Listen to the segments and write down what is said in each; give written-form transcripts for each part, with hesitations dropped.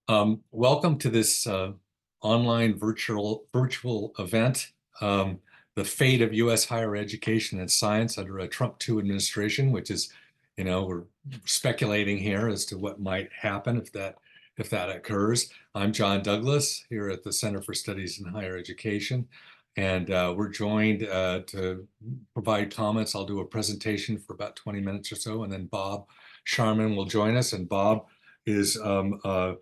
Welcome to this online virtual event, the fate of U.S. higher education and science under a Trump2 administration, which is, we're speculating here as to what might happen if that occurs. I'm John Douglas here at the Center for Studies in Higher Education, and we're joined to provide comments. I'll do a presentation for about 20 minutes or so, and then Bob Sharman will join us. And Bob is a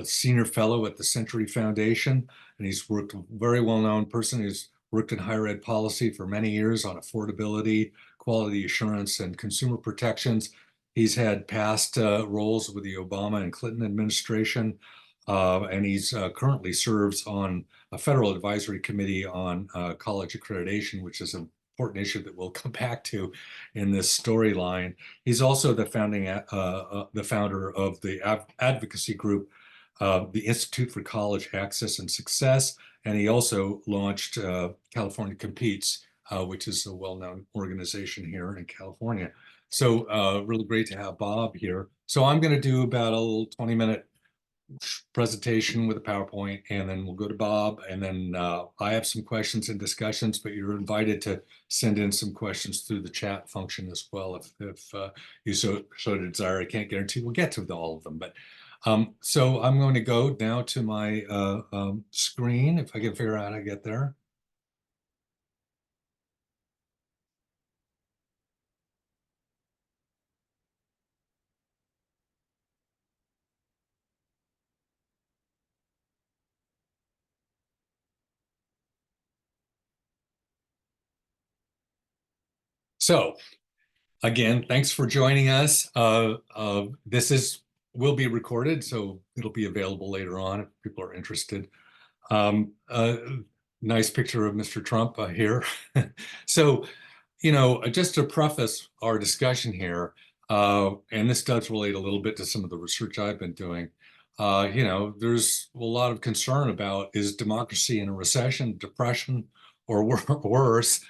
senior fellow at the Century Foundation, and he's worked, a very well-known person who's worked in higher ed policy for many years on affordability, quality assurance, and consumer protections. He's had past roles with the Obama and Clinton administration, and he's currently serves on a federal advisory committee on college accreditation, which is an important issue that we'll come back to in this storyline. He's also the founder of the advocacy group, the Institute for College Access and Success, and he also launched California Competes, which is a well-known organization here in California. So really great to have Bob here. So I'm going to do about a little 20-minute presentation with a PowerPoint, and then we'll go to Bob, and then I have some questions and discussions, but you're invited to send in some questions through the chat function as well if you so desire. I can't guarantee we'll get to all of them, but so I'm going to go now to my screen, if I can figure out how to get there. So again, thanks for joining us. This will be recorded, so it'll be available later on if people are interested. Nice picture of Mr. Trump here. So, just to preface our discussion here, and this does relate a little bit to some of the research I've been doing, there's a lot of concern about, is democracy in a recession, depression, or worse?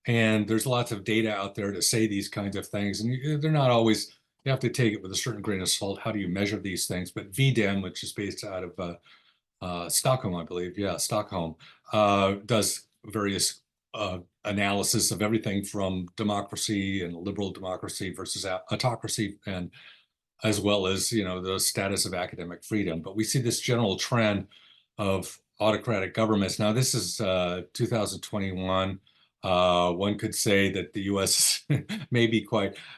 And there's lots of data out there to say these kinds of things, and they're not always, you have to take it with a certain grain of salt. How do you measure these things? But VDEM, which is based out of Stockholm, I believe, yeah, Stockholm, does various analysis of everything from democracy and liberal democracy versus autocracy, and as well as, the status of academic freedom. But we see this general trend of autocratic governments. Now, this is 2021. One could say that the U.S. may be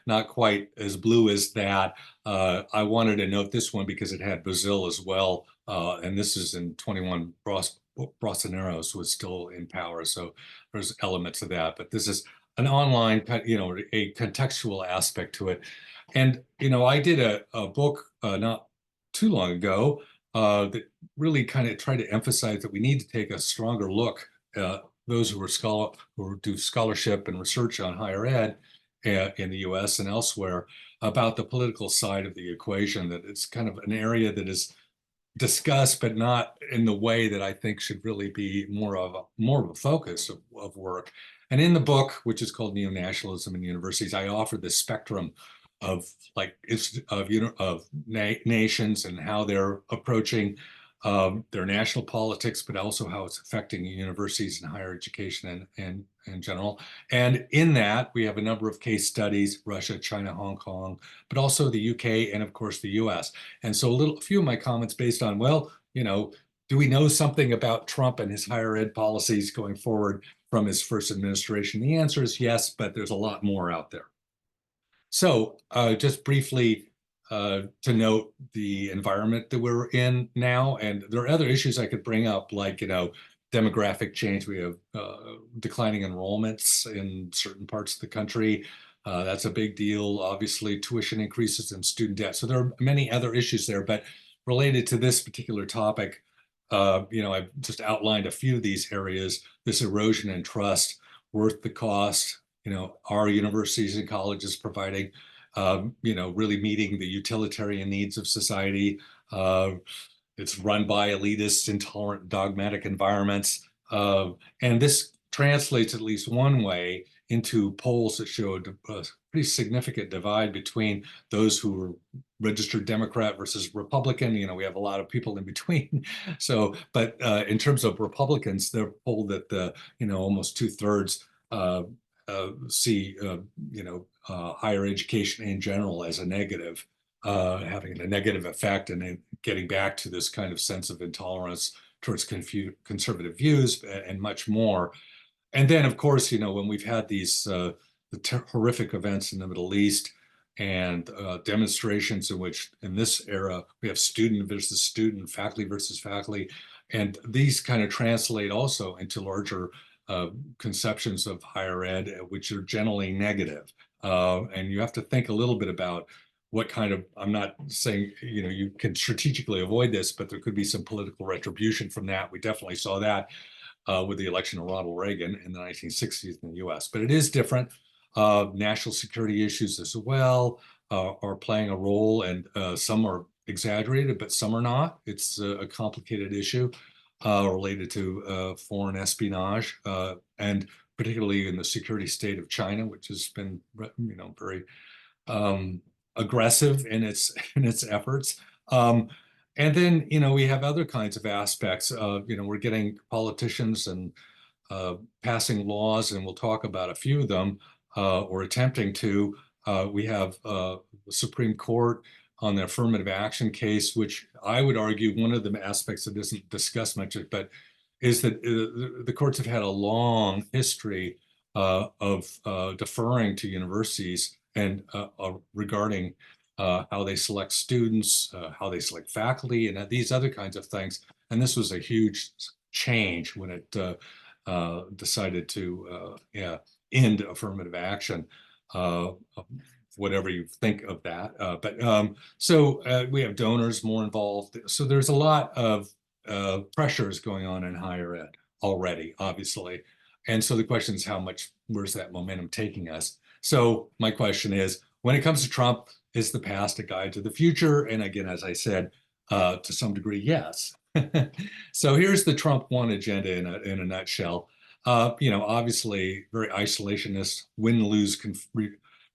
not quite as blue as that. I wanted to note this one because it had Brazil as well, and this is in 21. Bolsonaro was still in power, so there's elements of that. But this is an online, a contextual aspect to it. And I did a book not too long ago that really kind of tried to emphasize that we need to take a stronger look. Those who do scholarship and research on higher ed in the U.S. and elsewhere, about the political side of the equation, that it's kind of an area that is discussed, but not in the way that I think should really be more of a focus of work. And in the book, which is called Nationalism and Universities, I offer this spectrum of nations and how they're approaching their national politics, but also how it's affecting universities and higher education and in general. And in that, we have a number of case studies: Russia, China, Hong Kong, but also the UK, and of course the US. And so a few of my comments based on, well, do we know something about Trump and his higher ed policies going forward from his first administration? The answer is yes, but there's a lot more out there. So just briefly, to note the environment that we're in now, and there are other issues I could bring up, like, demographic change. We have declining enrollments in certain parts of the country. That's a big deal. Obviously, tuition increases and student debt. So there are many other issues there, but related to this particular topic, I've just outlined a few of these areas. This erosion in trust, worth the cost, are universities and colleges providing, really meeting the utilitarian needs of society? It's run by elitist, intolerant, dogmatic environments. And this translates at least one way into polls that showed a pretty significant divide between those who were registered Democrat versus Republican. You know, we have a lot of people in between. So, but in terms of Republicans, they're polled at the, you know, almost 2/3 see, higher education in general as a negative, having a negative effect, and then getting back to this kind of sense of intolerance towards conservative views and much more. And then, of course, you know, when we've had these horrific events in the Middle East and demonstrations in which, in this era, we have student versus student, faculty versus faculty, and these kind of translate also into larger conceptions of higher ed, which are generally negative. And you have to think a little bit about what kind of, I'm not saying, you know, you can strategically avoid this, but there could be some political retribution from that. We definitely saw that with the election of Ronald Reagan in the 1960s in the US. But it is different. National security issues as well are playing a role, and some are exaggerated, but some are not. It's a complicated issue related to foreign espionage, and particularly in the security state of China, which has been, you know, very aggressive in its efforts. And then, you know, we have other kinds of aspects. You know, we're getting politicians and passing laws, and we'll talk about a few of them, or attempting to. We have the Supreme Court on the affirmative action case, which I would argue one of the aspects that isn't discussed much, but is that the courts have had a long history of deferring to universities and regarding how they select students, how they select faculty, and these other kinds of things. And this was a huge change when it decided to end affirmative action, whatever you think of that. So we have donors more involved. So there's a lot of pressures going on in higher ed already, obviously. And so the question is, where's that momentum taking us? So my question is, when it comes to Trump, is the past a guide to the future? And again, as I said, to some degree, yes. So here's the Trump1 agenda in a nutshell. You know, obviously very isolationist, win-lose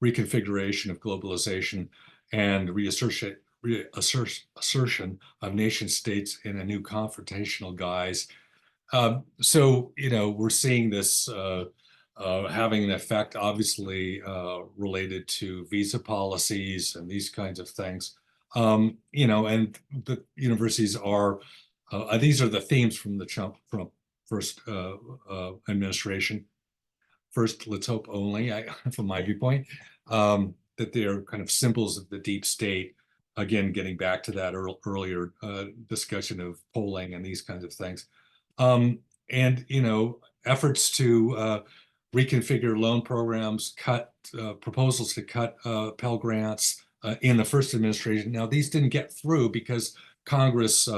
reconfiguration of globalization and reassertion of nation states in a new confrontational guise. So, you know, we're seeing this having an effect, obviously, related to visa policies and these kinds of things. You know, and the universities are, these are the themes from the Trump first administration. First, let's hope only, from my viewpoint, that they are kind of symbols of the deep state. Again, getting back to that earlier discussion of polling and these kinds of things. And, you know, efforts to reconfigure loan programs, proposals to cut Pell Grants in the first administration. Now, these didn't get through because Congress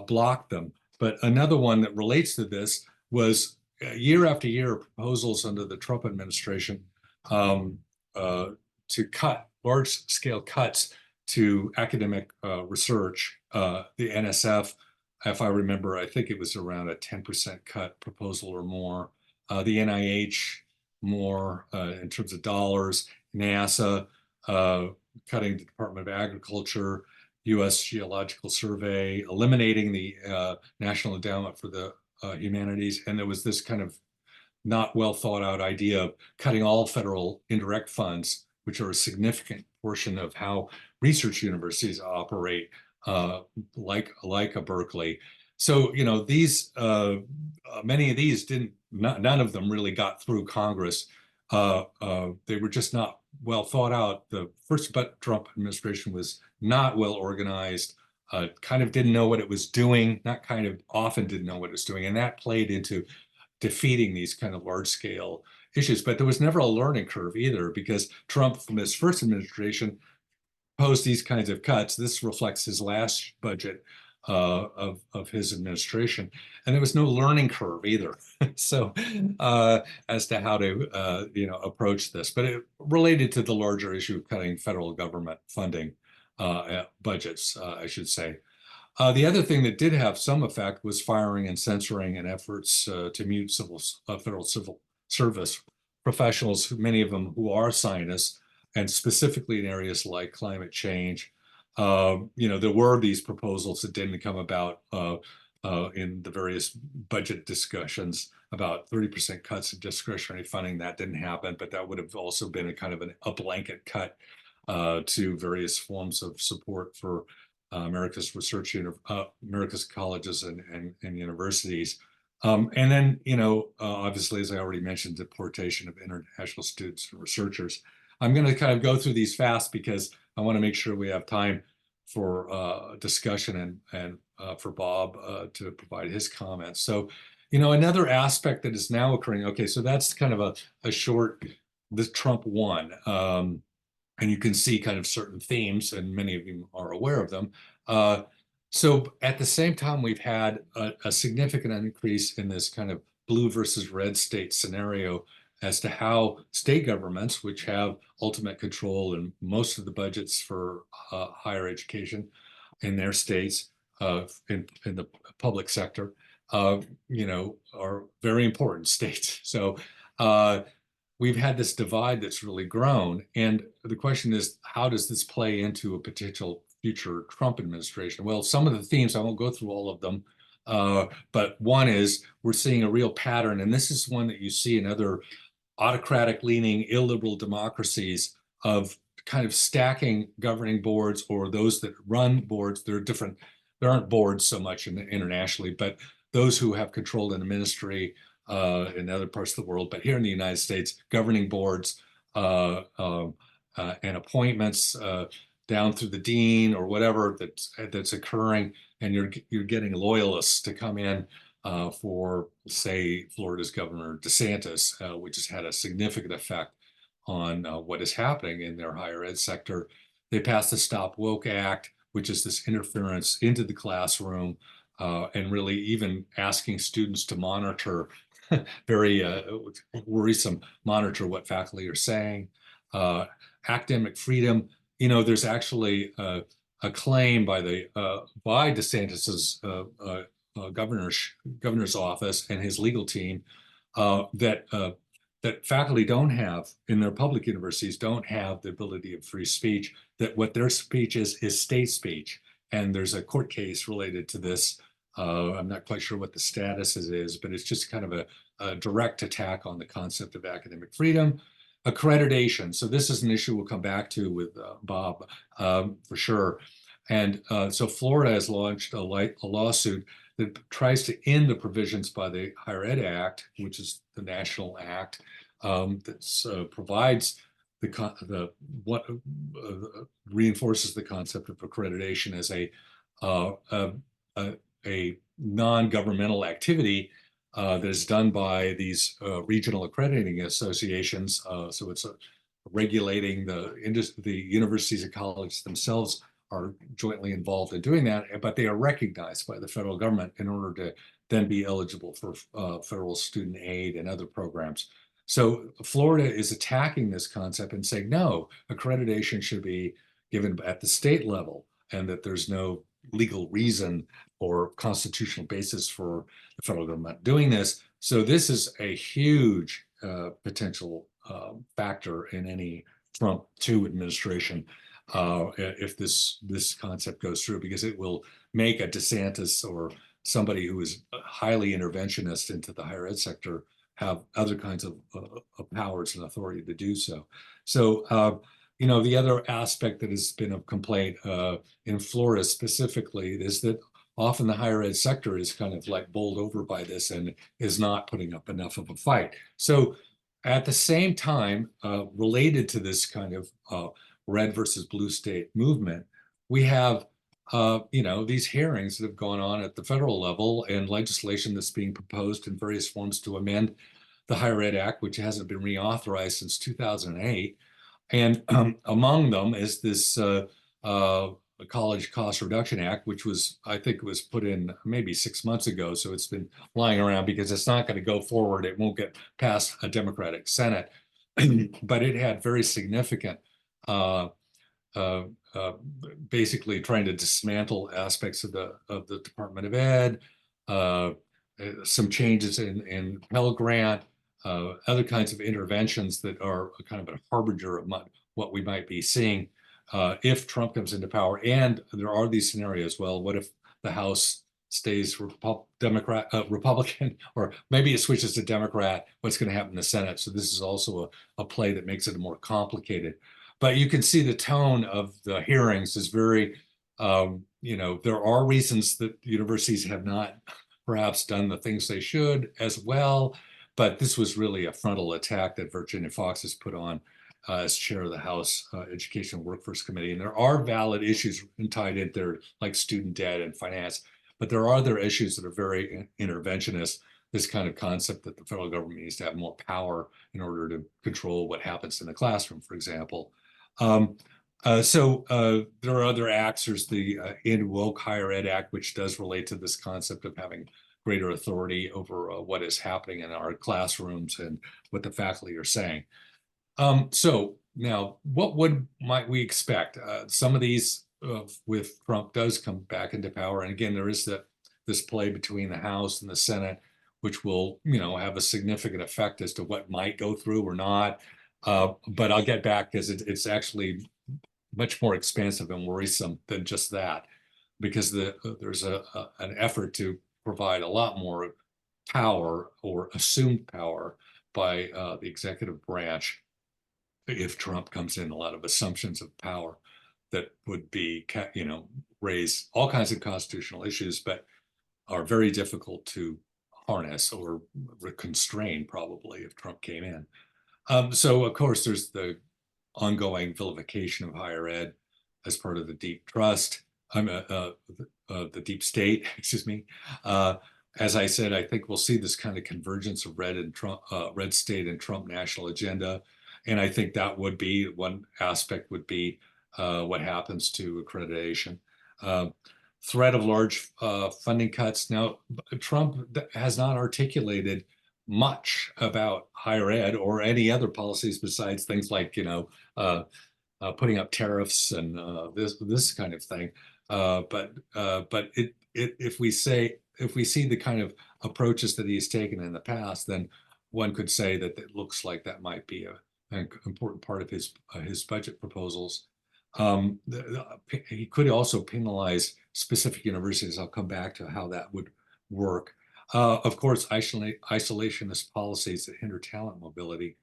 blocked them. But another one that relates to this was year after year proposals under the Trump administration to cut large-scale cuts to academic research. The NSF, if I remember, I think it was around a 10% cut proposal or more. The NIH, more in terms of dollars. NASA, cutting the Department of Agriculture, U.S. Geological Survey, eliminating the National Endowment for the Humanities. And there was this kind of not well thought out idea of cutting all federal indirect funds, which are a significant portion of how research universities operate, like a Berkeley. So, you know, these, many of these none of them really got through Congress. They were just not well thought out. The first Trump administration was not well organized, kind of didn't know what it was doing, not kind of often didn't know what it was doing. And that played into defeating these kind of large scale issues. But there was never a learning curve either, because Trump, from his first administration, posed these kinds of cuts. This reflects his last budget of his administration, and there was no learning curve either. So as to how to you know, approach this, but it related to the larger issue of cutting federal government funding budgets, I should say. The other thing that did have some effect was firing and censoring and efforts to mute federal civil service professionals, many of them who are scientists, and specifically in areas like climate change. There were these proposals that didn't come about in the various budget discussions about 30% cuts in discretionary funding. That didn't happen, but that would have also been a kind of a blanket cut to various forms of support for America's America's colleges and universities. And then, obviously, as I already mentioned, deportation of international students and researchers. I'm going to kind of go through these fast because I want to make sure we have time for discussion and for Bob to provide his comments. So, another aspect that is now occurring. Okay, so that's kind of a short, the Trump one. And you can see kind of certain themes, and many of you are aware of them. So at the same time, we've had a significant increase in this kind of blue versus red state scenario as to how state governments, which have ultimate control in most of the budgets for higher education in their states, in the public sector, are very important states. So we've had this divide that's really grown. And the question is, how does this play into a potential future Trump administration? Well, some of the themes, I won't go through all of them, but one is we're seeing a real pattern, and this is one that you see in other autocratic-leaning illiberal democracies of kind of stacking governing boards or those that run boards. There aren't boards so much internationally, but those who have control in the ministry in other parts of the world, but here in the United States, governing boards and appointments down through the dean or whatever that's occurring, and you're getting loyalists to come in for, say, Florida's Governor DeSantis, which has had a significant effect on what is happening in their higher ed sector. They passed the Stop Woke Act, which is this interference into the classroom and really even asking students to monitor, very worrisome, monitor what faculty are saying. Academic freedom, there's actually a claim by DeSantis's governor's office and his legal team that faculty don't have in their public universities, don't have the ability of free speech, that what their speech is state speech. And there's a court case related to this. I'm not quite sure what the status is, but it's just kind of a direct attack on the concept of academic freedom. Accreditation. So this is an issue we'll come back to with Bob for sure. And so Florida has launched a lawsuit that tries to end the provisions by the Higher Ed Act, which is the national act that provides reinforces the concept of accreditation as a non-governmental activity that is done by these regional accrediting associations. So it's regulating the universities and colleges themselves are jointly involved in doing that, but they are recognized by the federal government in order to then be eligible for federal student aid and other programs. So Florida is attacking this concept and saying, no, accreditation should be given at the state level, and that there's no legal reason or constitutional basis for the federal government doing this. So this is a huge potential factor in any Trump2 administration if this concept goes through, because it will make a DeSantis or somebody who is highly interventionist into the higher ed sector have other kinds of powers and authority to do so. So, the other aspect that has been of complaint in Florida specifically is that often the higher ed sector is kind of like bowled over by this and is not putting up enough of a fight. So at the same time, related to this kind of red versus blue state movement, we have these hearings that have gone on at the federal level and legislation that's being proposed in various forms to amend the Higher Ed Act, which hasn't been reauthorized since 2008. And among them is this College Cost Reduction Act, which I think was put in maybe 6 months ago. So it's been lying around because it's not going to go forward. It won't get past a Democratic Senate, but it had very significant basically trying to dismantle aspects of the Department of Ed, some changes in Pell Grant, other kinds of interventions that are kind of a harbinger of what we might be seeing if Trump comes into power. And there are these scenarios. Well, what if the House stays Republican, or maybe it switches to Democrat? What's going to happen in the Senate? So this is also a play that makes it more complicated. But you can see the tone of the hearings is very, there are reasons that universities have not perhaps done the things they should as well. But this was really a frontal attack that Virginia Fox has put on as chair of the House Education and Workforce Committee. And there are valid issues tied in there, like student debt and finance, but there are other issues that are very interventionist. This kind of concept that the federal government needs to have more power in order to control what happens in the classroom, for example. There are other acts. There's the End Woke Higher Ed Act, which does relate to this concept of having greater authority over what is happening in our classrooms and what the faculty are saying. So now, might we expect? Some of these, with Trump, does come back into power, and again, there is this play between the House and the Senate, which will, have a significant effect as to what might go through or not. But I'll get back, because it's actually much more expansive and worrisome than just that, because there's an effort to provide a lot more power, or assumed power, by the executive branch if Trump comes in. A lot of assumptions of power that would be, raise all kinds of constitutional issues, but are very difficult to harness or constrain, probably, if Trump came in. So of course, there's the ongoing vilification of higher ed as part of the deep trust, the deep state, excuse me. As I said, I think we'll see this kind of convergence of red state and Trump national agenda. And I think that would be one aspect, would be what happens to accreditation. Threat of large funding cuts. Now, Trump has not articulated much about higher ed or any other policies besides things like, putting up tariffs and this kind of thing. But if we see the kind of approaches that he's taken in the past, then one could say that it looks like that might be an important part of his budget proposals. He could also penalize specific universities. I'll come back to how that would work. Of course, isolationist policies that hinder talent mobility.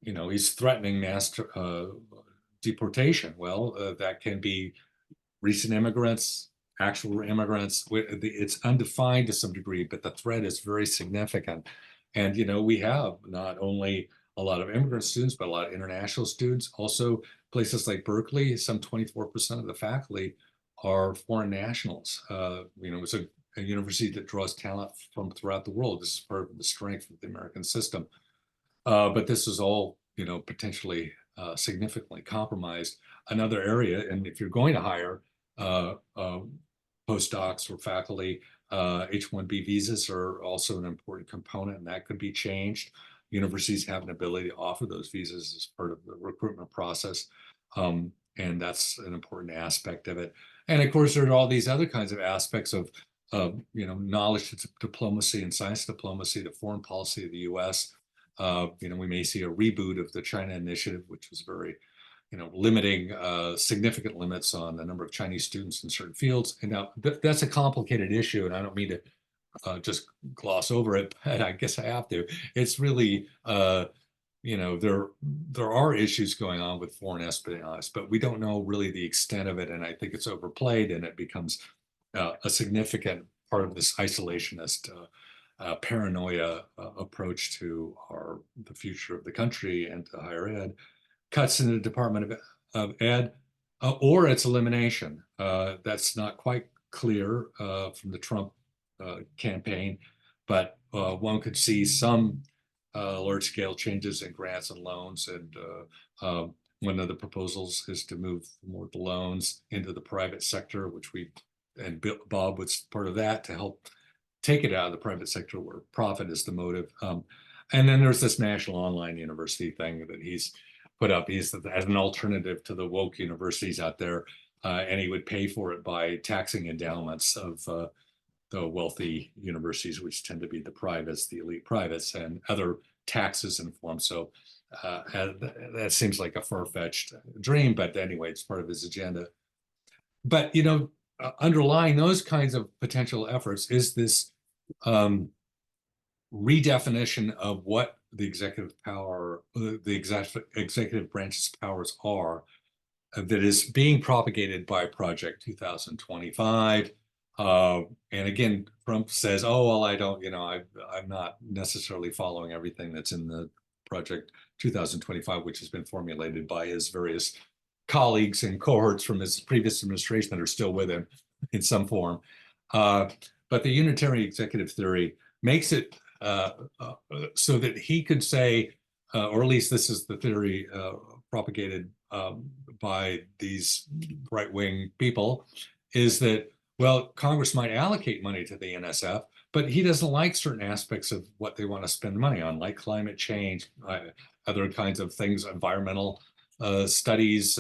He's threatening mass deportation. Well, that can be recent immigrants, actual immigrants. It's undefined to some degree, but the threat is very significant. And, we have not only a lot of immigrant students, but a lot of international students. Also, places like Berkeley, some 24% of the faculty are foreign nationals. It's a university that draws talent from throughout the world. This is part of the strength of the American system. But this is all, potentially significantly compromised. Another area, and if you're going to hire postdocs or faculty, H-1B visas are also an important component, and that could be changed. Universities have an ability to offer those visas as part of the recruitment process. And that's an important aspect of it. And of course, there are all these other kinds of aspects of knowledge diplomacy and science diplomacy, the foreign policy of the U.S. We may see a reboot of the China initiative, which was very, limiting significant limits on the number of Chinese students in certain fields. And now that's a complicated issue, and I don't mean to just gloss over it, but I guess I have to. It's really, there are issues going on with foreign espionage, but we don't know really the extent of it, and I think it's overplayed, and it becomes a significant part of this isolationist paranoia approach to the future of the country and to higher ed. Cuts in the Department of Ed, or its elimination. That's not quite clear from the Trump campaign, but one could see some large-scale changes in grants and loans. And one of the proposals is to move more of the loans into the private sector, and Bob was part of that, to help take it out of the private sector where profit is the motive. And then there's this national online university thing that he's put up. He's as an alternative to the woke universities out there, and he would pay for it by taxing endowments of the wealthy universities, which tend to be the privates, the elite privates, and other taxes in form. So that seems like a far-fetched dream, but anyway, it's part of his agenda. But, underlying those kinds of potential efforts is this redefinition of what the executive power, the executive branch's powers are, that is being propagated by Project 2025. And again, Trump says, "Oh, well, I don't, I'm not necessarily following everything that's in the Project 2025, which has been formulated by his various colleagues and cohorts from his previous administration that are still with him in some form." But the unitary executive theory makes it so that he could say, or at least this is the theory propagated by these right-wing people, is that, well, Congress might allocate money to the NSF, but he doesn't like certain aspects of what they want to spend money on, like climate change, other kinds of things, environmental studies,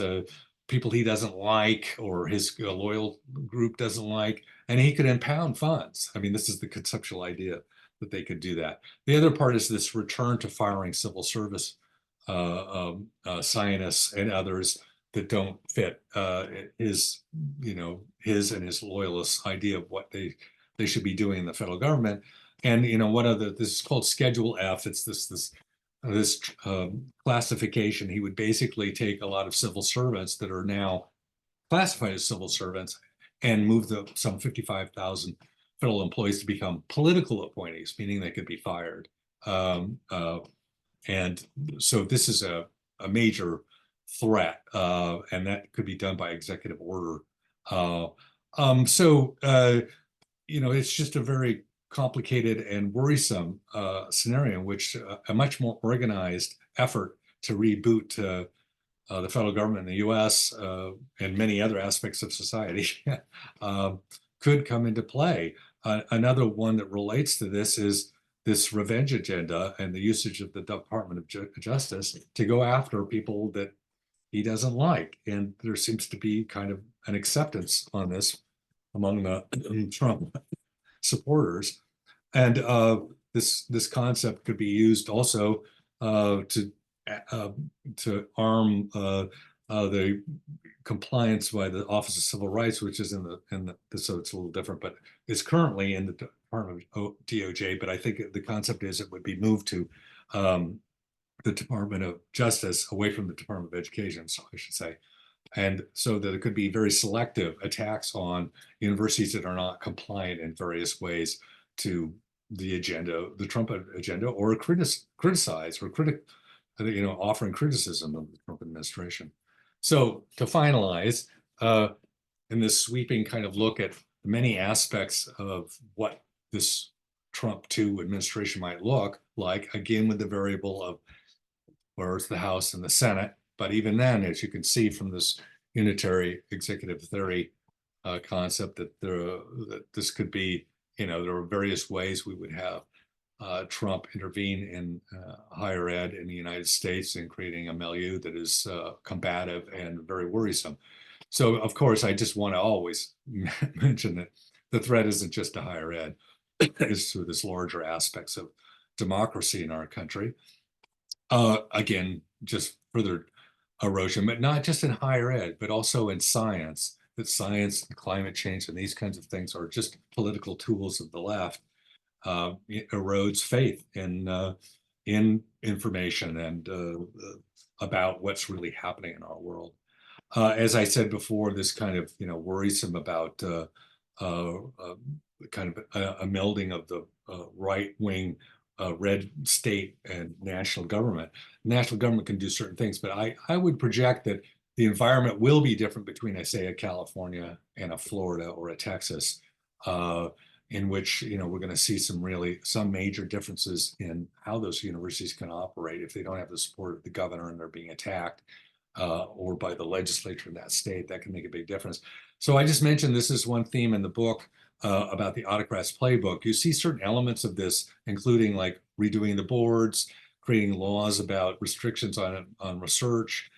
people he doesn't like or his loyal group doesn't like, and he could impound funds. I mean, this is the conceptual idea that they could do that. The other part is this return to firing civil service scientists and others that don't fit his and his loyalists' idea of what they should be doing in the federal government. And this is called Schedule F. It's this classification. He would basically take a lot of civil servants that are now classified as civil servants and move some 55,000 federal employees to become political appointees, meaning they could be fired. And so this is a major threat, and that could be done by executive order. It's just a very complicated and worrisome scenario in which a much more organized effort to reboot the federal government in the US and many other aspects of society could come into play. Another one that relates to this is this revenge agenda and the usage of the Department of Justice to go after people that he doesn't like. And there seems to be kind of an acceptance on this among the Trump supporters. And this concept could be used also to arm the compliance by the Office of Civil Rights, which is so it's a little different, but it's currently in the Department of DOJ. But I think the concept is it would be moved to the Department of Justice, away from the Department of Education, so I should say. And so that it could be very selective attacks on universities that are not compliant in various ways to the agenda, the Trump agenda, or criticize or offering criticism of the Trump administration. So to finalize, in this sweeping kind of look at many aspects of what this Trump2 administration might look like, again, with the variable of where's the House and the Senate. But even then, as you can see from this unitary executive theory concept, that this could be, there are various ways we would have Trump intervene in higher ed in the United States in creating a milieu that is combative and very worrisome. So, of course, I just want to always mention that the threat isn't just to higher ed, it's to this larger aspects of democracy in our country. Again, just further erosion, but not just in higher ed, but also in science, that science and climate change and these kinds of things are just political tools of the left. It erodes faith in information and about what's really happening in our world. As I said before, this kind of worrisome about kind of a melding of the right-wing red state and national government. National government can do certain things, but I would project that the environment will be different between, say, a California and a Florida or a Texas, in which we're going to see some major differences in how those universities can operate if they don't have the support of the governor and they're being attacked, or by the legislature in that state. That can make a big difference. So I just mentioned this is one theme in the book about the autocrat's playbook. You see certain elements of this, including like redoing the boards, creating laws about restrictions on research,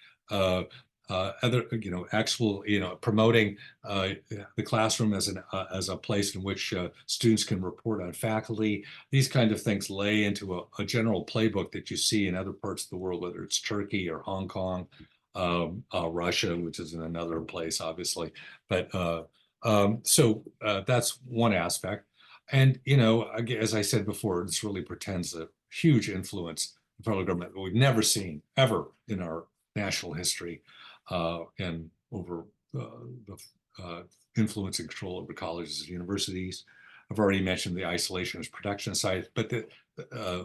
other, actual, promoting the classroom as a place in which students can report on faculty. These kind of things lay into a general playbook that you see in other parts of the world, whether it's Turkey or Hong Kong, Russia, which is in another place, obviously. But so that's one aspect. And, as I said before, this really pretends a huge influence in federal government that we've never seen ever in our national history, and over the influence and control over colleges and universities. I've already mentioned the isolationist protection side, but the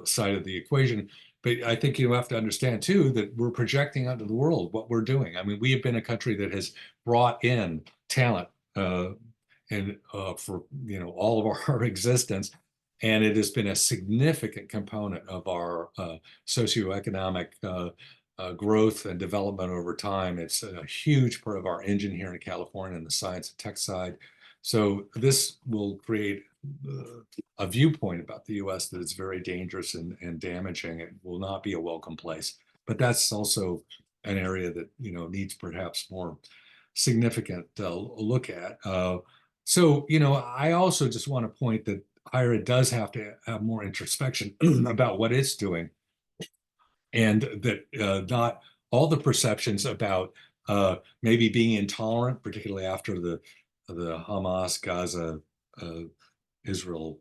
side of the equation. But I think you have to understand too that we're projecting onto the world what we're doing. I mean, we have been a country that has brought in talent and for all of our existence, and it has been a significant component of our socioeconomic growth and development over time. It's a huge part of our engine here in California in the science and tech side. So this will create a viewpoint about the U.S. that is very dangerous and damaging. It will not be a welcome place. But that's also an area that needs perhaps more significant look at. So I also just want to point that higher ed does have to have more introspection about what it's doing, and that not all the perceptions about maybe being intolerant, particularly after the Hamas, Gaza, Israel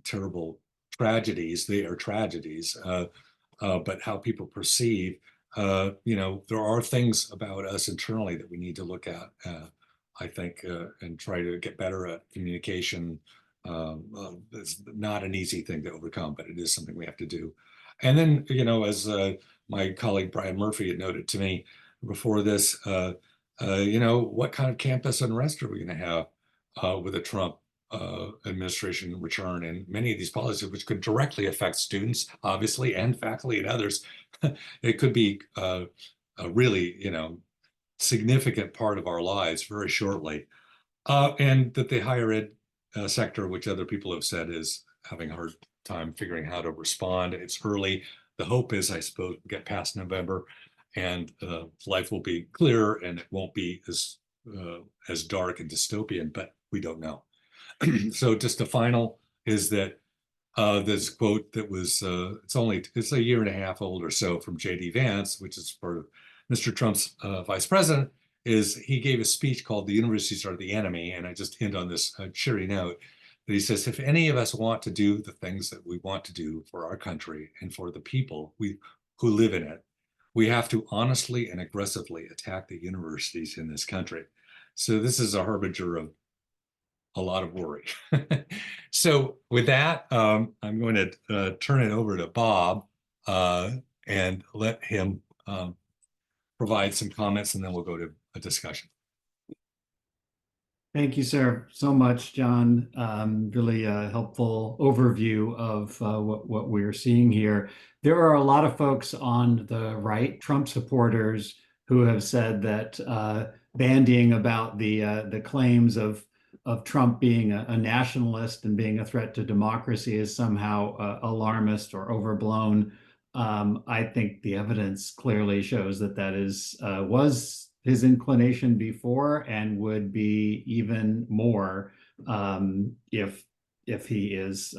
terrible tragedies. They are tragedies, but how people perceive. There are things about us internally that we need to look at, I think, and try to get better at communication. It's not an easy thing to overcome, but it is something we have to do. And then, as my colleague Brian Murphy had noted to me before this, what kind of campus unrest are we going to have with a Trump administration return, and many of these policies which could directly affect students, obviously, and faculty and others. It could be a really, significant part of our lives very shortly. And that the higher ed sector, which other people have said, is having a hard time figuring how to respond. It's early. The hope is, I suppose, we'll get past November and life will be clearer and it won't be as dark and dystopian, but we don't know. So just the final is that this quote that was, it's a year and a half old or so, from J.D. Vance, which is part of Mr. Trump's vice president, is he gave a speech called "The Universities Are the Enemy." And I just end on this cheery note that he says, if any of us want to do the things that we want to do for our country and for the people who live in it, we have to honestly and aggressively attack the universities in this country. So this is a harbinger of a lot of worry. So with that, I'm going to turn it over to Bob and let him provide some comments, and then we'll go to a discussion. Thank you, sir, so much, John. Really a helpful overview of what we're seeing here. There are a lot of folks on the right, Trump supporters, who have said that bandying about the claims of Trump being a nationalist and being a threat to democracy is somehow alarmist or overblown. I think the evidence clearly shows that was his inclination before and would be even more if he is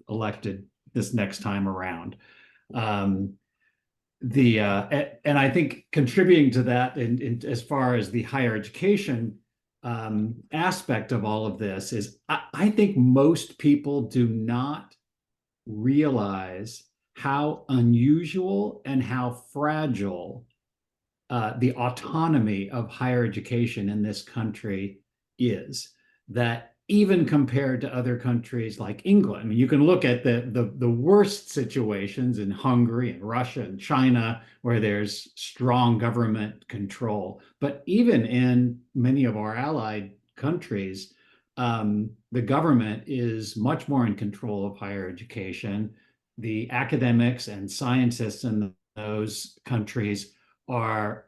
elected this next time around. And I think contributing to that, as far as the higher education aspect of all of this, is I think most people do not realize how unusual and how fragile the autonomy of higher education in this country is. That even compared to other countries like England, I mean, you can look at the worst situations in Hungary and Russia and China, where there's strong government control. But even in many of our allied countries, the government is much more in control of higher education. The academics and scientists in those countries are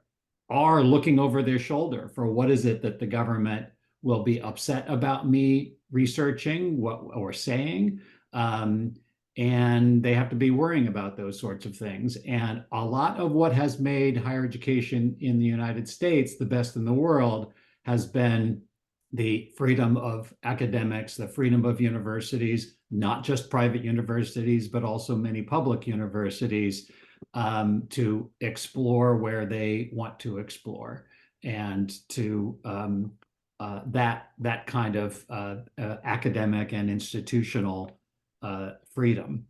looking over their shoulder for what is it that the government will be upset about me researching or saying. And and they have to be worrying about those sorts of things. And a lot of what has made higher education in the United States the best in the world has been the freedom of academics, the freedom of universities, not just private universities, but also many public universities, to explore where they want to explore, and to that kind of academic and institutional freedom.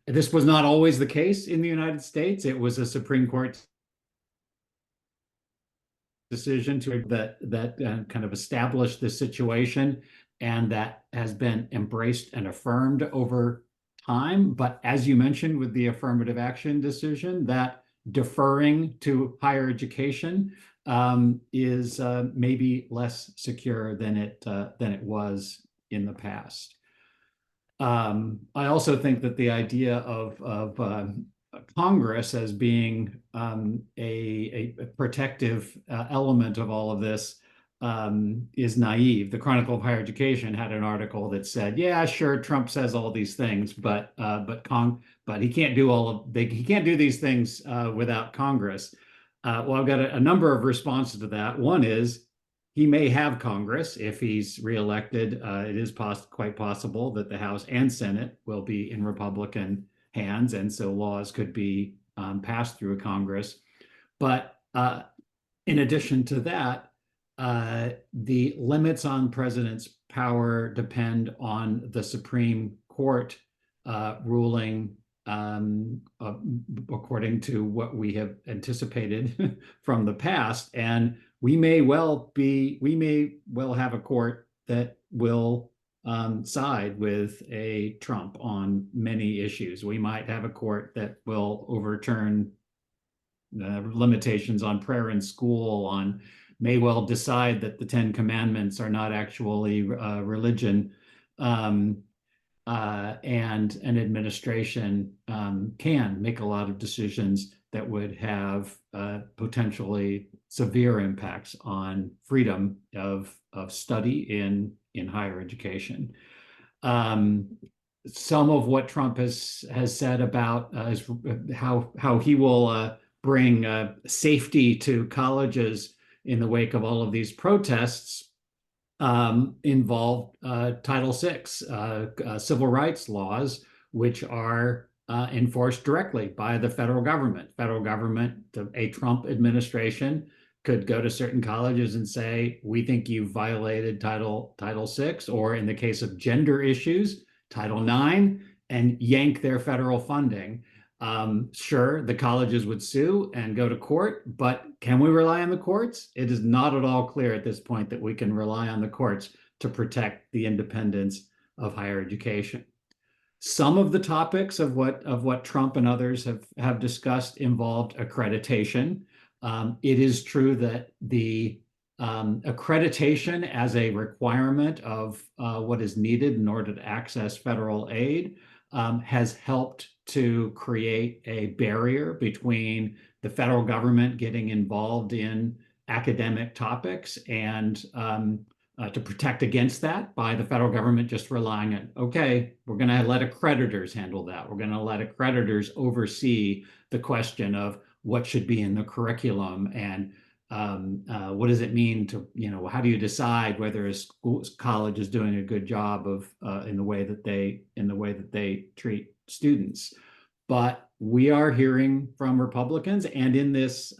This was not always the case in the United States. It was a Supreme Court decision that kind of established this situation, and that has been embraced and affirmed over time. But as you mentioned with the affirmative action decision, that deferring to higher education is maybe less secure than it was in the past. I also think that the idea of Congress as being a protective element of all of this is naive. The Chronicle of Higher Education had an article that said, "Yeah, sure, Trump says all these things, but he can't do he can't do these things without Congress." Well, I've got a number of responses to that. One is, he may have Congress if he's reelected. It is quite possible that the House and Senate will be in Republican hands, and so laws could be passed through Congress. But in addition to that, the limits on president's power depend on the Supreme Court ruling according to what we have anticipated from the past. And we may well have a court that will side with a Trump on many issues. We might have a court that will overturn limitations on prayer in school, may well decide that the Ten Commandments are not actually religion. And an administration can make a lot of decisions that would have potentially severe impacts on freedom of study in higher education. Some of what Trump has said about how he will bring safety to colleges in the wake of all of these protests involved Title VI, civil rights laws, which are enforced directly by the federal government. Federal government, a Trump administration could go to certain colleges and say, "We think you violated Title VI," or in the case of gender issues, Title IX, and yank their federal funding. Sure, the colleges would sue and go to court, but can we rely on the courts? It is not at all clear at this point that we can rely on the courts to protect the independence of higher education. Some of the topics of what Trump and others have discussed involved accreditation. It is true that the accreditation as a requirement of what is needed in order to access federal aid has helped to create a barrier between the federal government getting involved in academic topics and to protect against that by the federal government just relying on, okay, we're going to let accreditors handle that. We're going to let accreditors oversee the question of what should be in the curriculum, and what does it mean to, how do you decide whether a college is doing a good job of in the way that they treat students. But we are hearing from Republicans, and in this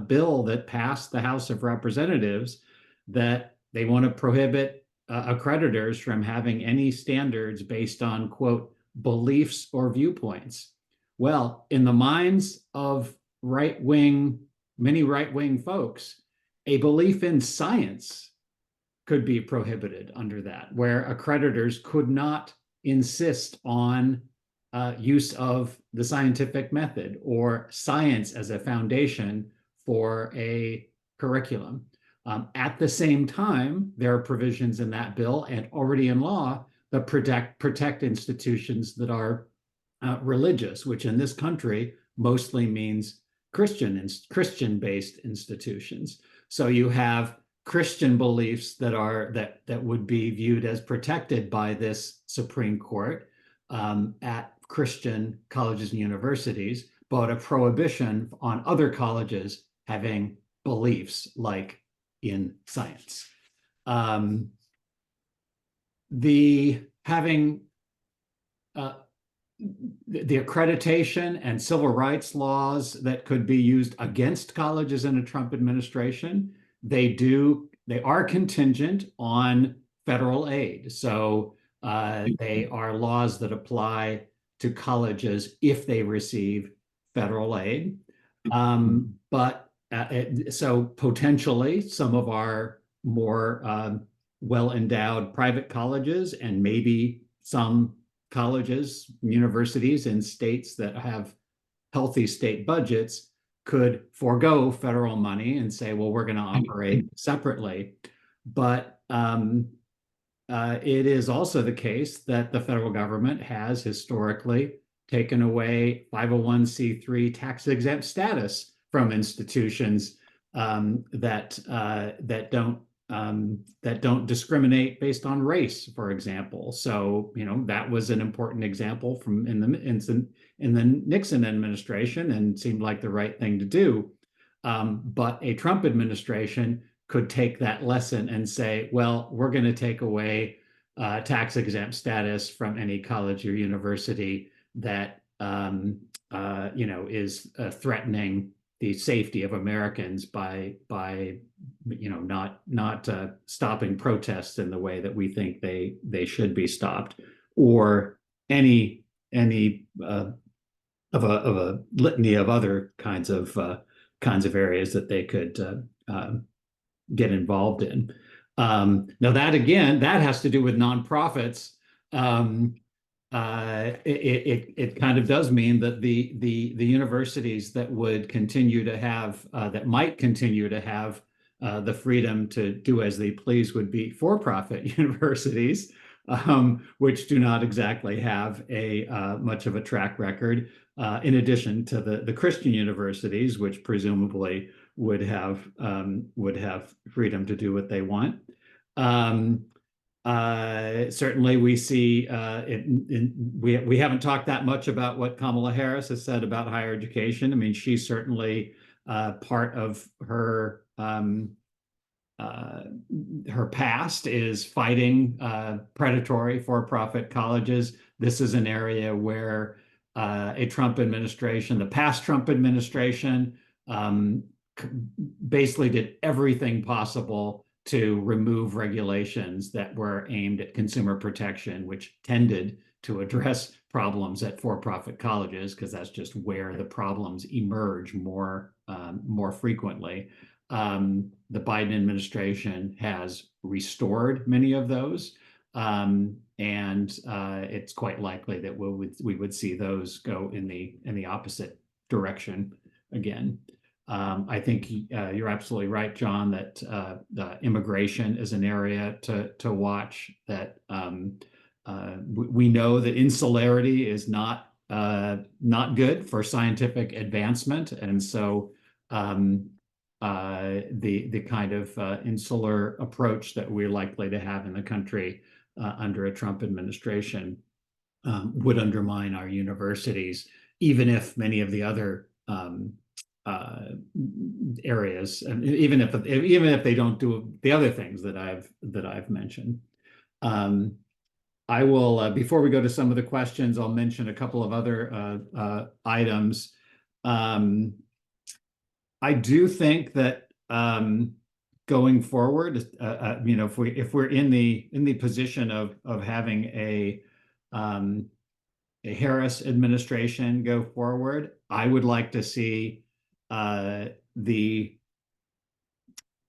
bill that passed the House of Representatives, that they want to prohibit accreditors from having any standards based on, quote, beliefs or viewpoints. Well, in the minds of many right-wing folks, a belief in science could be prohibited under that, where accreditors could not insist on use of the scientific method or science as a foundation for a curriculum. At the same time, there are provisions in that bill and already in law that protect institutions that are religious, which in this country mostly means Christian-based institutions. So you have Christian beliefs that would be viewed as protected by this Supreme Court, at Christian colleges and universities, but a prohibition on other colleges having beliefs like in science. The having the accreditation and civil rights laws that could be used against colleges in a Trump administration, they are contingent on federal aid. So they are laws that apply to colleges if they receive federal aid. So potentially some of our more well-endowed private colleges, and maybe some colleges, universities in states that have healthy state budgets, could forego federal money and say, well, we're going to operate separately. But it is also the case that the federal government has historically taken away 501c3 tax-exempt status from institutions that don't discriminate based on race, for example. So, that was an important example from in the Nixon administration, and seemed like the right thing to do. But a Trump administration could take that lesson and say, well, we're going to take away tax-exempt status from any college or university that is threatening the safety of Americans by not stopping protests in the way that we think they should be stopped, or any of a litany of other kinds of areas that they could get involved in. Now that has to do with nonprofits. It kind of does mean that the universities that would continue to have that might continue to have the freedom to do as they please would be for-profit universities, which do not exactly have a much of a track record, in addition to the Christian universities, which presumably would have freedom to do what they want. Certainly, we see we haven't talked that much about what Kamala Harris has said about higher education. I mean, she's certainly part of her past is fighting predatory for-profit colleges. This is an area where a Trump administration, the past Trump administration, basically did everything possible to remove regulations that were aimed at consumer protection, which tended to address problems at for-profit colleges, because that's just where the problems emerge more frequently. The Biden administration has restored many of those, and it's quite likely that we would see those go in the opposite direction again. I think you're absolutely right, John, that immigration is an area to watch. That we know that insularity is not good for scientific advancement, and so the kind of insular approach that we're likely to have in the country under a Trump administration would undermine our universities, even if many of the other areas, and even if they don't do the other things that I've mentioned. I will, before we go to some of the questions, I'll mention a couple of other items. I do think that going forward, if we're in the position of having a Harris administration go forward, I would like to see the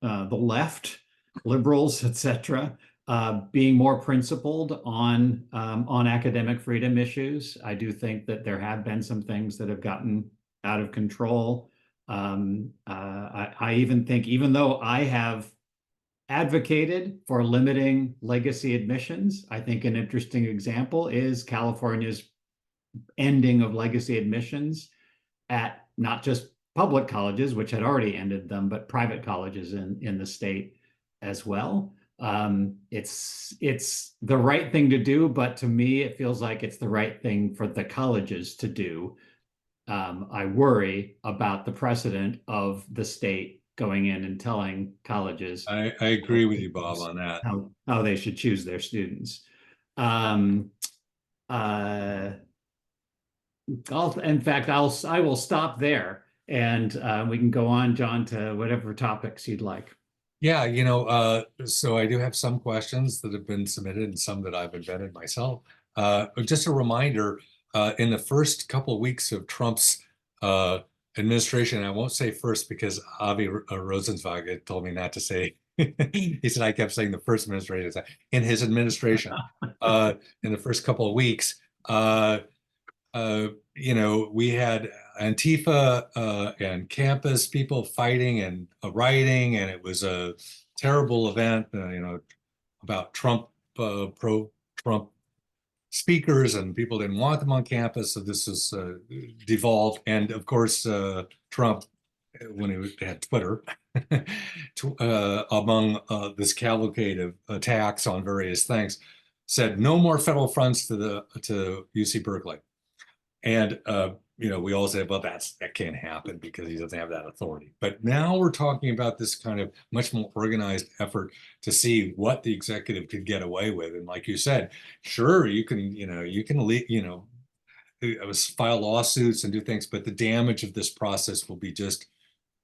left, liberals, etc., being more principled on academic freedom issues. I do think that there have been some things that have gotten out of control. I even think, even though I have advocated for limiting legacy admissions, I think an interesting example is California's ending of legacy admissions at not just public colleges, which had already ended them, but private colleges in the state as well. It's the right thing to do, but to me, it feels like it's the right thing for the colleges to do. I worry about the precedent of the state going in and telling colleges I agree with you, Bob, on that. how they should choose their students. Um, uh, I will stop there, and we can go on, John, to whatever topics you'd like. Yeah, so I do have some questions that have been submitted and some that I've invented myself. Just a reminder, in the first couple of weeks of Trump's administration, I won't say first because Avi Rosenzweig had told me not to say. He said I kept saying the first administration. In his administration, in the first couple of weeks, we had Antifa and campus people fighting and rioting, and it was a terrible event, about Trump, pro-Trump speakers, and people didn't want them on campus. So this has devolved. And of course, Trump, when he had Twitter, among this cavalcade of attacks on various things, said no more federal funds to UC Berkeley. And we all say, well, that can't happen because he doesn't have that authority. But now we're talking about this kind of much more organized effort to see what the executive could get away with. And like you said, sure, you can file lawsuits and do things, but the damage of this process will be just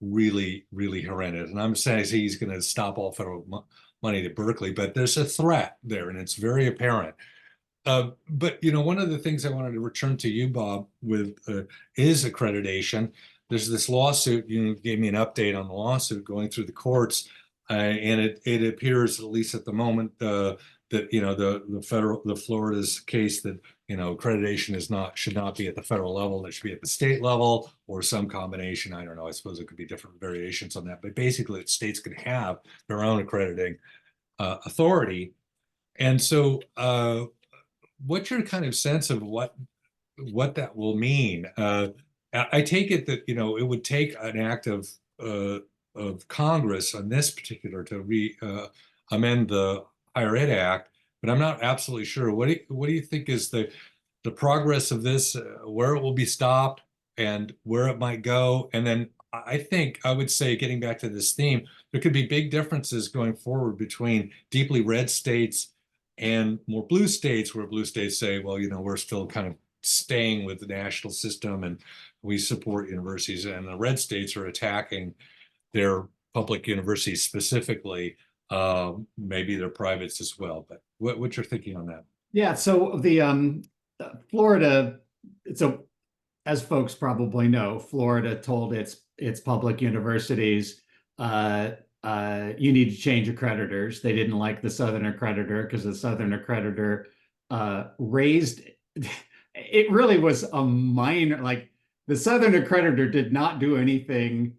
really, really horrendous. And I'm saying he's going to stop all federal money to Berkeley, but there's a threat there, and it's very apparent. But one of the things I wanted to return to you, Bob, with is accreditation. There's this lawsuit. You gave me an update on the lawsuit going through the courts, and it appears, at least at the moment, that the Florida's case that accreditation should not be at the federal level. It should be at the state level or some combination. I don't know. I suppose it could be different variations on that. But basically, the states could have their own accrediting authority, and so. What's your kind of sense of what that will mean? I take it that it would take an act of Congress on this particular to amend the Higher Ed Act, but I'm not absolutely sure. What do you think is the progress of this? Where it will be stopped and where it might go? And then I would say, getting back to this theme, there could be big differences going forward between deeply red states and more blue states, where blue states say, well, we're still kind of staying with the national system and we support universities, and the red states are attacking their public universities specifically, maybe their privates as well. But what's your thinking on that? Yeah, so the Florida, as folks probably know, Florida told its public universities, you need to change accreditors. They didn't like the Southern accreditor because the Southern accreditor raised, it really was a minor, like the Southern accreditor did not do anything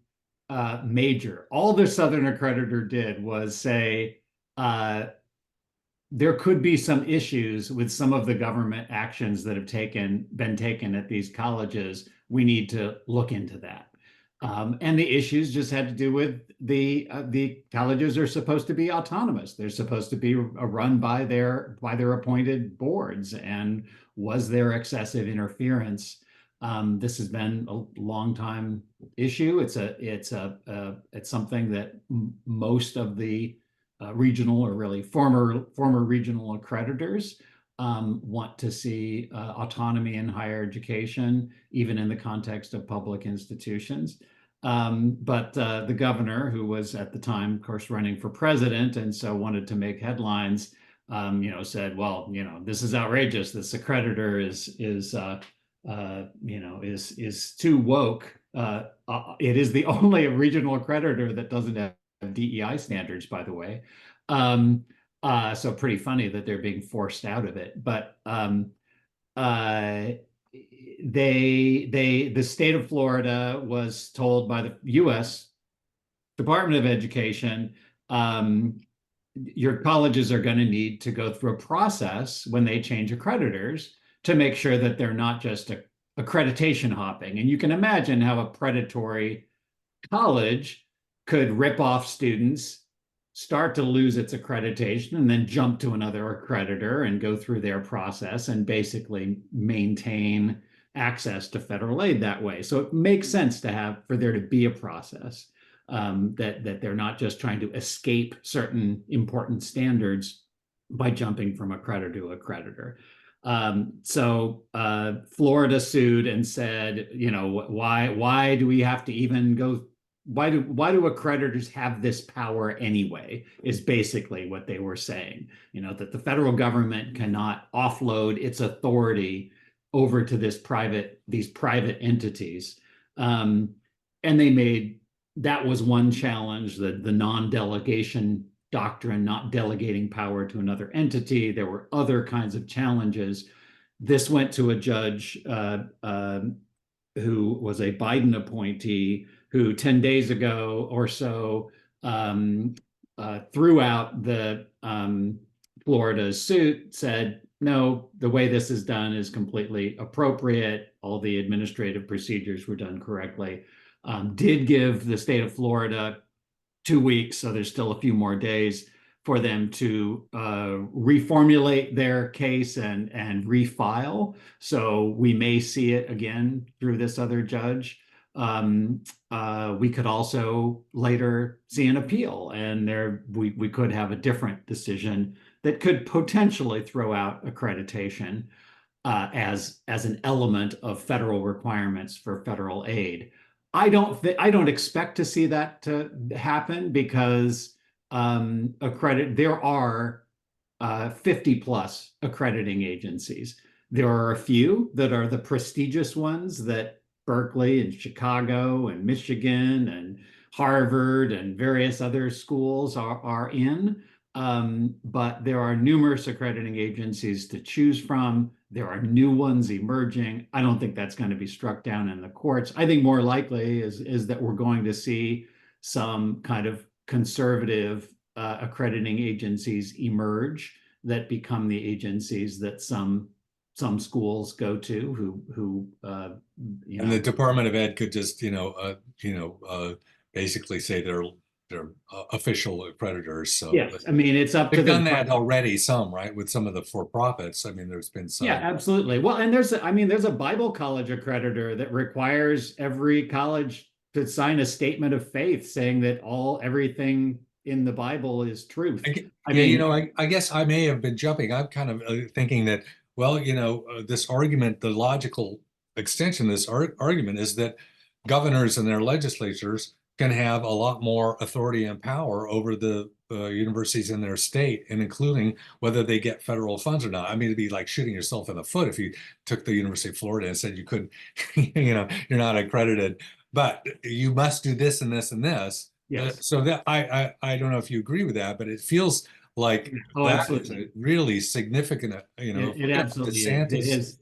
major. All the Southern accreditor did was say, there could be some issues with some of the government actions that have been taken at these colleges. We need to look into that. And the issues just had to do with the colleges are supposed to be autonomous. They're supposed to be run by their appointed boards. And was there excessive interference? This has been a long time issue. It's something that most of the regional, or really former regional accreditors want to see autonomy in higher education, even in the context of public institutions. But the governor, who was at the time, of course, running for president, and so wanted to make headlines, said, "Well, this is outrageous. This accreditor is too woke. It is the only regional accreditor that doesn't have DEI standards, by the way." So pretty funny that they're being forced out of it. But the state of Florida was told by the U.S. Department of Education, your colleges are going to need to go through a process when they change accreditors to make sure that they're not just accreditation hopping. And you can imagine how a predatory college could rip off students start to lose its accreditation and then jump to another accreditor and go through their process and basically maintain access to federal aid that way. So it makes sense to have for there to be a process that they're not just trying to escape certain important standards by jumping from accreditor to accreditor. So Florida sued and said, you know, why do we have to even go? Why do accreditors have this power anyway? Is basically what they were saying. You know, that the federal government cannot offload its authority over to these private entities. And they made that was one challenge, the non-delegation doctrine, not delegating power to another entity. There were other kinds of challenges. This went to a judge who was a Biden appointee who 10 days ago or so threw out the Florida's suit, said, no, the way this is done is completely appropriate. All the administrative procedures were done correctly. Did give the state of Florida 2 weeks, so there's still a few more days for them to reformulate their case and refile. So we may see it again through this other judge. We could also later see an appeal, and we could have a different decision that could potentially throw out accreditation as an element of federal requirements for federal aid. I don't expect to see that to happen because there are 50 plus accrediting agencies. There are a few that are the prestigious ones that Berkeley and Chicago and Michigan and Harvard and various other schools are in. But there are numerous accrediting agencies to choose from. There are new ones emerging. I don't think that's going to be struck down in the courts. I think more likely is that we're going to see some kind of conservative accrediting agencies emerge that become the agencies that some schools go to who and the Department of Ed could just basically say they're official accreditors. So yes, I mean it's up to they've done that already. Some right with some of the for-profits. I mean, there's been some. Yeah, absolutely. Well, and there's a Bible college accreditor that requires every college to sign a statement of faith saying that everything in the Bible is truth. I guess I may have been jumping. I'm kind of thinking that, well, this argument, the logical extension of this argument is that governors and their legislatures can have a lot more authority and power over the universities in their state, and including whether they get federal funds or not. I mean, it'd be like shooting yourself in the foot if you took the University of Florida and said you couldn't, you're not accredited, but you must do this and this and this. Yes. So that I don't know if you agree with that, but it feels like that is a really significant, it absolutely DeSantis. is.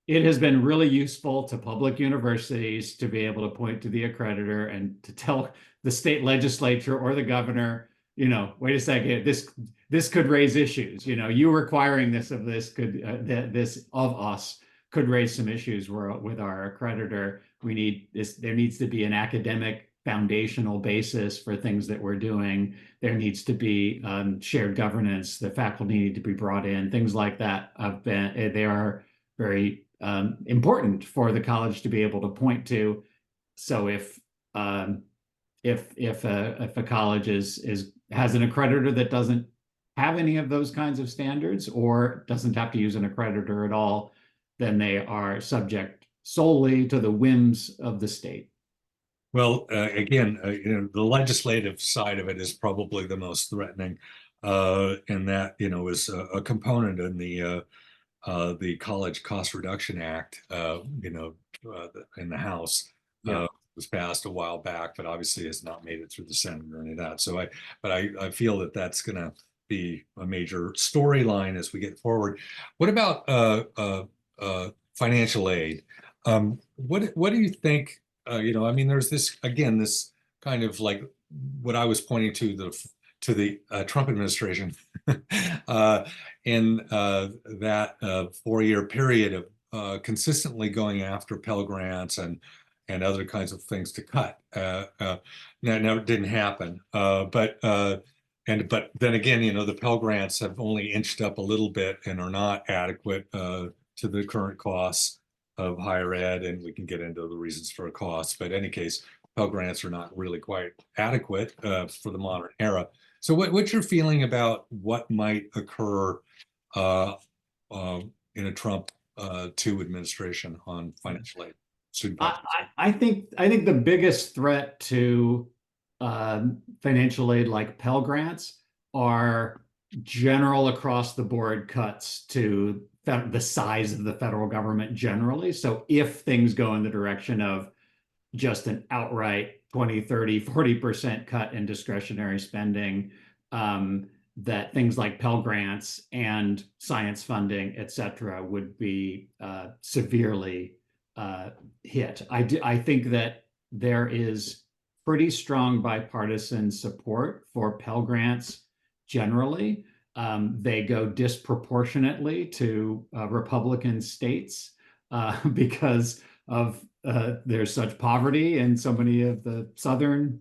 It has been really useful to public universities to be able to point to the accreditor and to tell the state legislature or the governor, wait a second, this could raise issues. You requiring this of us could raise some issues with our accreditor. We need this. There needs to be an academic foundational basis for things that we're doing. There needs to be shared governance. The faculty need to be brought in. Things like that they are very important for the college to be able to point to. So if a college has an accreditor that doesn't have any of those kinds of standards or doesn't have to use an accreditor at all, then they are subject solely to the whims of the state. Well, again, the legislative side of it is probably the most threatening, and that is a component in the College Cost Reduction Act, in the House. Yeah. Was passed a while back, but obviously has not made it through the Senate or any of that. So I feel that that's going to be a major storyline as we get forward. What about financial aid? What do you think? There's this kind of like what I was pointing to the Trump administration in that 4-year period of consistently going after Pell Grants and other kinds of things to cut. Now it didn't happen, but but then again, the Pell Grants have only inched up a little bit and are not adequate to the current costs of higher ed, and we can get into the reasons for costs. But in any case, Pell Grants are not really quite adequate for the modern era. So what's your feeling about what might occur uh, in a Trump 2 administration on financial aid, student I, population? I think the biggest threat to financial aid like Pell Grants are general across the board cuts to the size of the federal government generally. So if things go in the direction of just an outright 20, 30, 40% cut in discretionary spending, that things like Pell Grants and science funding, et cetera, would be severely hit. I think that there is pretty strong bipartisan support for Pell Grants generally. They go disproportionately to Republican states because of there's such poverty in so many of the southern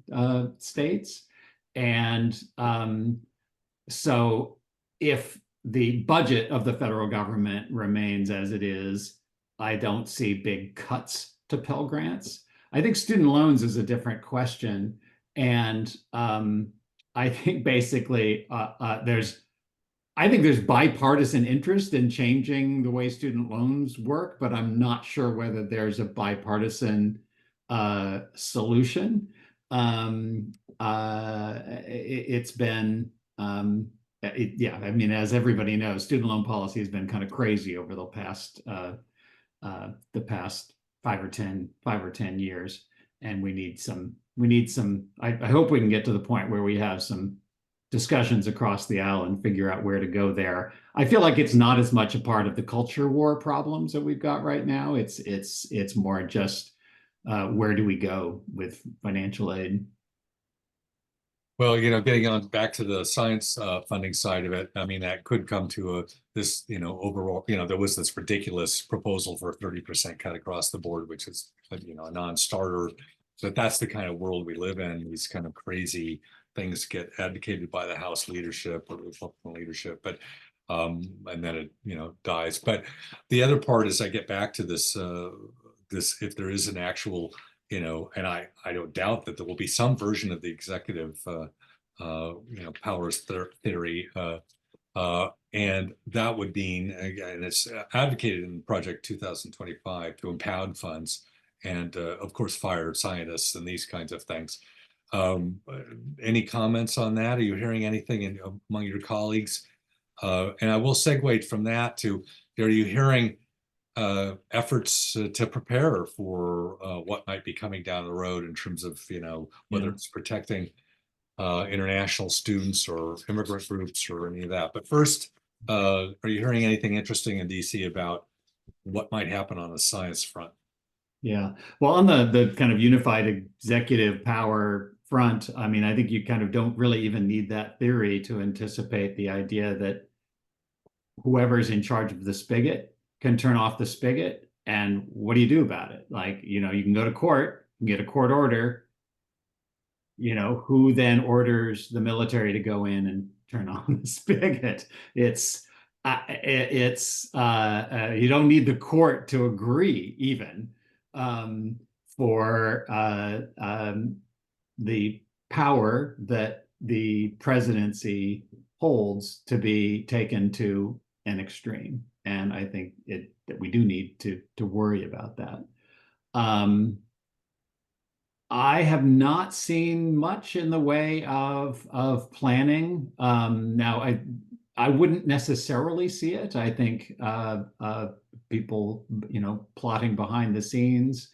states. And so if the budget of the federal government remains as it is, I don't see big cuts to Pell Grants. I think student loans is a different question. And I think basically I think there's bipartisan interest in changing the way student loans work, but I'm not sure whether there's a bipartisan solution. It's been, yeah, I mean, as everybody knows, student loan policy has been kind of crazy over the past 5 or 10 years, and we need some. I hope we can get to the point where we have some discussions across the aisle and figure out where to go there. I feel like it's not as much a part of the culture war problems that we've got right now. It's more just where do we go with financial aid? Well, getting on back to the science funding side of it, I mean, that could come to this, overall, there was this ridiculous proposal for a 30% cut across the board, which is, a non-starter. So that's the kind of world we live in. These kind of crazy things get advocated by the House leadership or the Republican leadership, but and then it, dies. But the other part is I get back to this, if there is an actual, and I don't doubt that there will be some version of the executive, powers theory, and that would mean, again, it's advocated in Project 2025 to impound funds and, of course, fire scientists and these kinds of things. Any comments on that? Are you hearing anything among your colleagues? And I will segue from that to, are you hearing efforts to prepare for what might be coming down the road in terms of, whether it's protecting international students or immigrant groups or any of that? But first, are you hearing anything interesting in DC about what might happen on the science front? Yeah. Well, on the kind of unified executive power front, I mean, I think you kind of don't really even need that theory to anticipate the idea that whoever's in charge of the spigot can turn off the spigot. And what do you do about it? Like, you can go to court and get a court order. Who then orders the military to go in and turn on the spigot? It's you don't need the court to agree even for the power that the presidency holds to be taken to an extreme. And I think that we do need to worry about that. I have not seen much in the way of planning. Now, I wouldn't necessarily see it. I think people, plotting behind the scenes.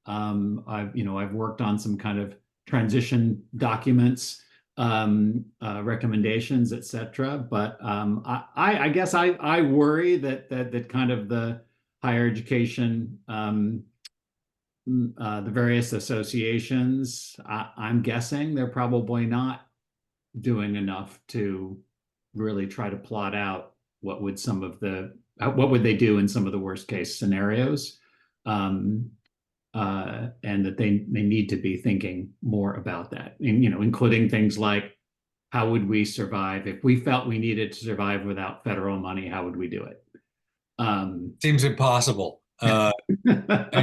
I've worked on some kind of transition documents, recommendations, et cetera. But I guess I worry that kind of the higher education, the various associations, I'm guessing they're probably not doing enough to really try to plot out what would they do in some of the worst case scenarios, and that they need to be thinking more about that, and including things like how would we survive? If we felt we needed to survive without federal money, how would we do it? Seems impossible. I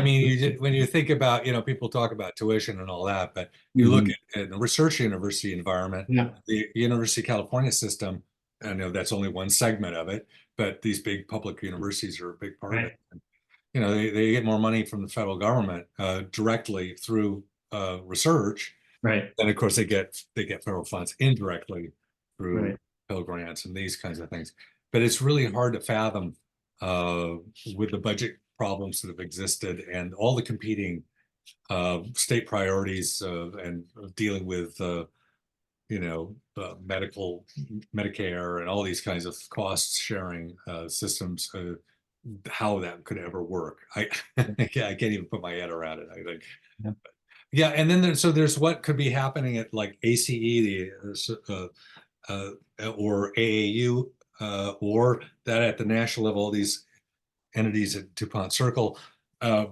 mean, when you think about, people talk about tuition and all that, but you look Mhm. at the research university environment, Yeah, the University of California system, I know that's only one segment of it, but these big public universities are a big part of it. right, They get more money from the federal government directly through research. right, Then of course they get federal funds indirectly through right. Pell Grants and these kinds of things. But it's really hard to fathom uh, with the budget problems that have existed and all the competing state priorities and dealing with medical Medicare and all these kinds of cost sharing systems. How that could ever work. I can't even put my head around it. I think. Yeah. Yeah, and then there's what could be happening at like ACE, or AAU, or that at the national level, all these entities at DuPont Circle,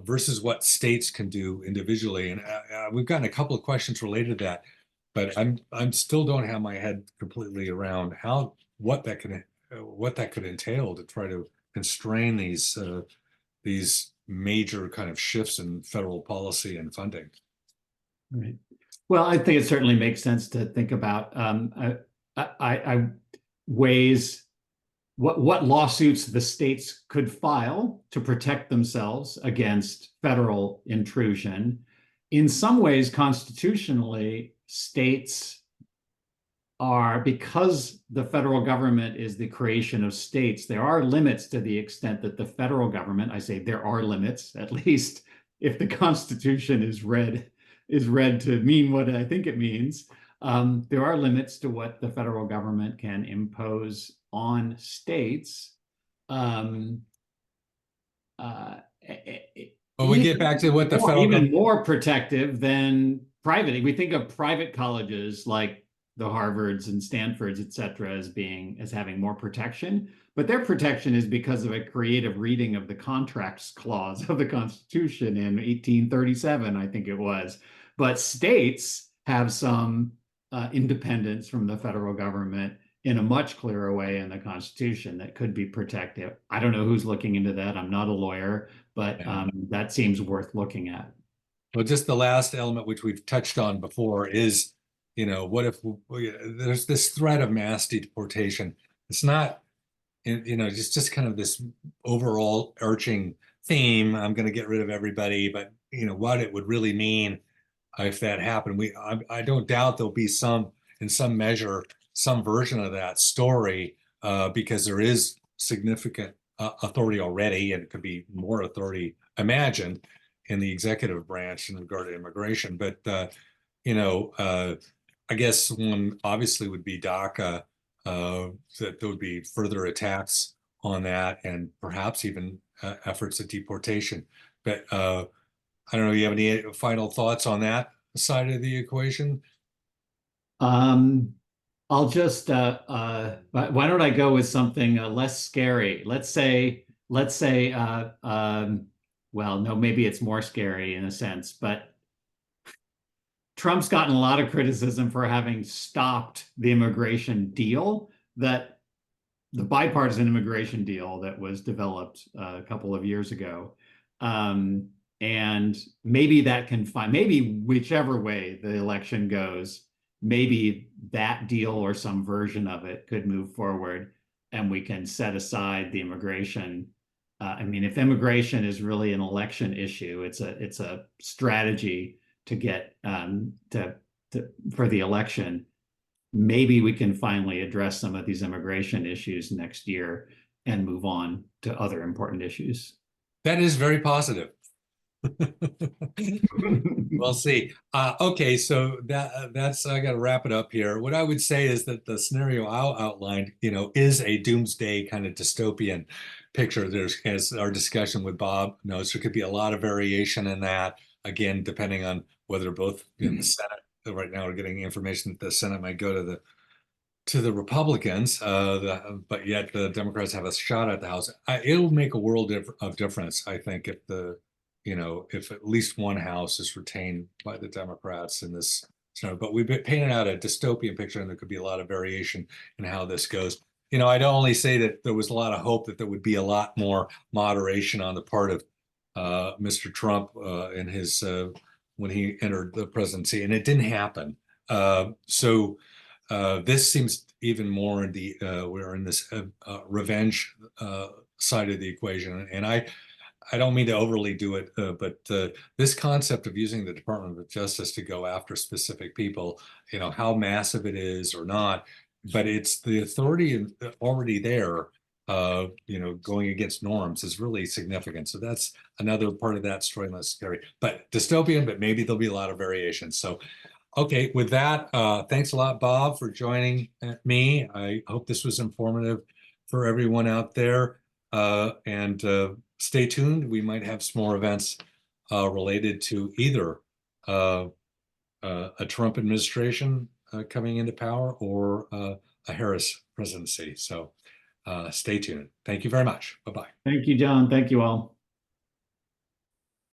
versus what states can do individually. And we've gotten a couple of questions related to that, but I'm still don't have my head completely around what that could entail to try to constrain these major kind of shifts in federal policy and funding. Right. Well, I think it certainly makes sense to think about ways what lawsuits the states could file to protect themselves against federal intrusion. In some ways, constitutionally, states are, because the federal government is the creation of states, there are limits to the extent that the federal government, I say there are limits, at least if the Constitution is read to mean what I think it means. There are limits to what the federal government can impose on states. Um, uh, Well, we get back to what the federal even government. more protective than private. We think of private colleges like the Harvards and Stanfords, et cetera, as having more protection, but their protection is because of a creative reading of the contracts clause of the Constitution in 1837, I think it was. But states have some independence from the federal government in a much clearer way in the Constitution that could be protective. I don't know who's looking into that. I'm not a lawyer, but that seems worth looking at. Well, just the last element, which we've touched on before, is, what if there's this threat of mass deportation? It's not, just kind of this overall arching theme. I'm going to get rid of everybody, but what it would really mean if that happened. I don't doubt there'll be in some measure, some version of that story, because there is significant authority already, and it could be more authority imagined in the executive branch in regard to immigration. But I guess one obviously would be DACA, that there would be further attacks on that, and perhaps even efforts at deportation. But I don't know, you have any final thoughts on that side of the equation? Um, I'll just why don't I go with something less scary? Let's say well, no, maybe it's more scary in a sense, but Trump's gotten a lot of criticism for having stopped the immigration deal, that the bipartisan immigration deal that was developed a couple of years ago. And maybe that can maybe whichever way the election goes, maybe that deal or some version of it could move forward and we can set aside the immigration. I mean, if immigration is really an election issue, it's a strategy to get for the election. Maybe we can finally address some of these immigration issues next year and move on to other important issues. That is very positive. We'll see. Okay, so that's I got to wrap it up here. What I would say is that the scenario I outlined, is a doomsday kind of dystopian picture. There's, as our discussion with Bob knows, there could be a lot of variation in that. Again, depending on whether both the Senate right now are getting information that the Senate might go to the Republicans, but yet the Democrats have a shot at the House. It'll make a world of difference, I think, if if at least one House is retained by the Democrats in this So, but we've been painted out a dystopian picture, and there could be a lot of variation in how this goes. I'd only say that there was a lot of hope that there would be a lot more moderation on the part of Mr. Trump in his when he entered the presidency, and it didn't happen. So this seems even more in the we're in this revenge side of the equation, and I don't mean to overly do it, but this concept of using the Department of Justice to go after specific people, how massive it is or not, but it's the authority already there, going against norms is really significant. So that's another part of that story that's scary, but dystopian, but maybe there'll be a lot of variations. So, okay, with that, thanks a lot, Bob, for joining me. I hope this was informative for everyone out there. And stay tuned. We might have some more events related to either a Trump administration coming into power or a Harris presidency. So stay tuned. Thank you very much. Bye-bye. Thank you, John. Thank you all.